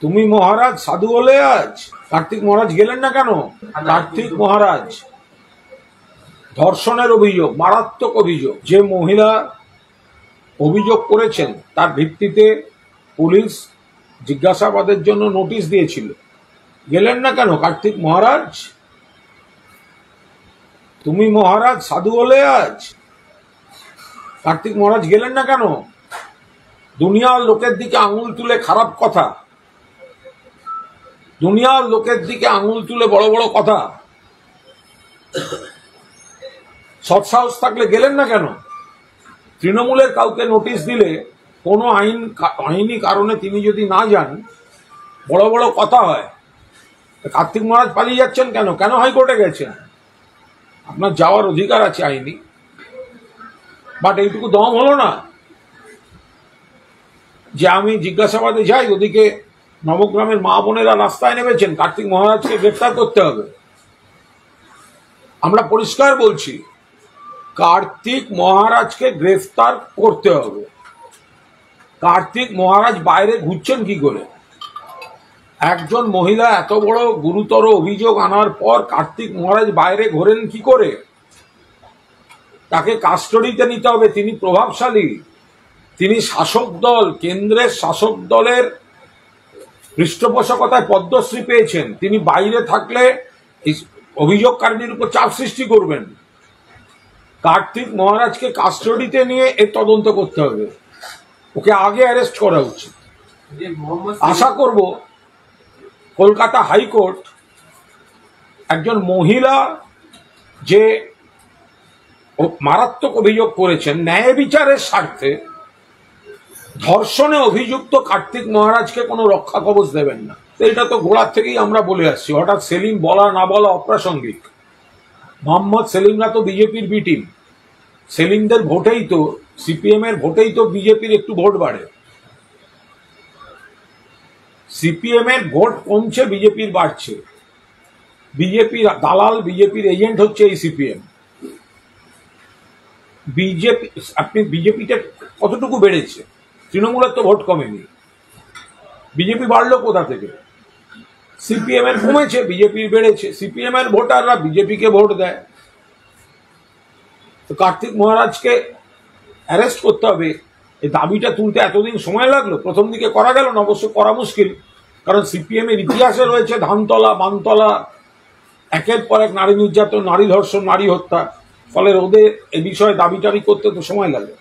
তুমি মহারাজ সাধু হলে আজ কার্তিক মহারাজ গেলেন না কেন? কার্তিক মহারাজ ধর্ষণের অভিযোগ, মারাত্মক অভিযোগ, যে মহিলা অভিযোগ করেছেন তার ভিত্তিতে পুলিশ জিজ্ঞাসাবাদের জন্য নোটিশ দিয়েছিল। গেলেন না কেন কার্তিক মহারাজ? তুমি মহারাজ সাধু হলে আজ কার্তিক মহারাজ গেলেন না কেন? দুনিয়ার লোকের দিকে আঙুল তুলে খারাপ কথা, দুনিয়ার লোকের দিকে আঙুল তুলে বড় বড় কথা, সৎসাহস থাকলে গেলেন না কেন? তৃণমূলের কাউকে নোটিশ দিলে কোনো আইনি কারণে তিনি যদি না যান, বড় বড় কথা হয়। কার্তিক মহারাজ পালিয়ে যাচ্ছেন কেন? কেন হাইকোর্টে গেছেন? আপনার যাওয়ার অধিকার আছে আইনি, বাট এইটুকু দম হলো না যে আমি জিজ্ঞাসাবাদে যাই, ওদিকে নবগ্রামের মা বোনেরা রাস্তায় নেমেছেন, কার্তিক মহারাজকে গ্রেফতার করতে হবে। আমরা পরিষ্কার বলছি, কার্তিক মহারাজকে গ্রেফতার করতে হবে। কার্তিক মহারাজ বাইরে ঘুরছেন কি করে? একজন মহিলা এত বড় গুরুতর অভিযোগ আনার পর কার্তিক মহারাজ বাইরে ঘোরেন কি করে? তাকে কাস্টডিতে নিতে হবে। তিনি প্রভাবশালী, তিনি শাসক দল, কেন্দ্রের শাসক দলের পৃষ্ঠপোষকতায় পদ্মশ্রী পেয়েছেন। তিনি বাইরে থাকলে অভিযোগকারীর উপর চাপ সৃষ্টি করবেন। কার্তিক মহারাজকে কাস্টডিতে নিয়ে এর তদন্ত করতে হবে, ওকে আগে অ্যারেস্ট করা উচিত। আশা করব কলকাতা হাইকোর্ট একজন মহিলা যে মারাত্মক অভিযোগ করেছেন, ন্যায় বিচারের স্বার্থে ধর্ষণে অভিযুক্ত কার্তিক মহারাজকে কোনো রক্ষা কবচ দেবেন না। এটা তো গোড়ার থেকেই আমরা বলে আসছি। হঠাৎ সেলিম বলা না বলা অপ্রাসঙ্গিক। মোহাম্মদ সেলিমরা তো বিজেপির বি টিম। সেলিমদের ভোটেই তো, সিপিএম এর ভোটেই তো বিজেপির একটু ভোট বাড়ে। সিপিএম এর ভোট কমছে, বিজেপির বাড়ছে। বিজেপির দালাল, বিজেপির এজেন্ট হচ্ছে এই সিপিএম। বিজেপি, আপনি বিজেপিতে কতটুকু বেড়েছে? তৃণমূলের তো ভোট কমেনি, বিজেপি বাড়লো কোথা থেকে? সিপিএম এর কমেছে, বিজেপির বেড়েছে। সিপিএম এর ভোটাররা বিজেপিকে ভোট দেয়। তো কার্তিক মহারাজকে অ্যারেস্ট করতে হবে। এই দাবিটা তুলতে এতদিন সময় লাগলো, প্রথম দিকে করা গেল না। অবশ্য করা মুশকিল, কারণ সিপিএম এর ইতিহাসে রয়েছে ধানতলা, বানতলা, একের পর এক নারী নির্যাতন, নারী ধর্ষণ, নারী হত্যা। ফলে ওদের এ বিষয়ে দাবি টাবি করতে তো সময় লাগে।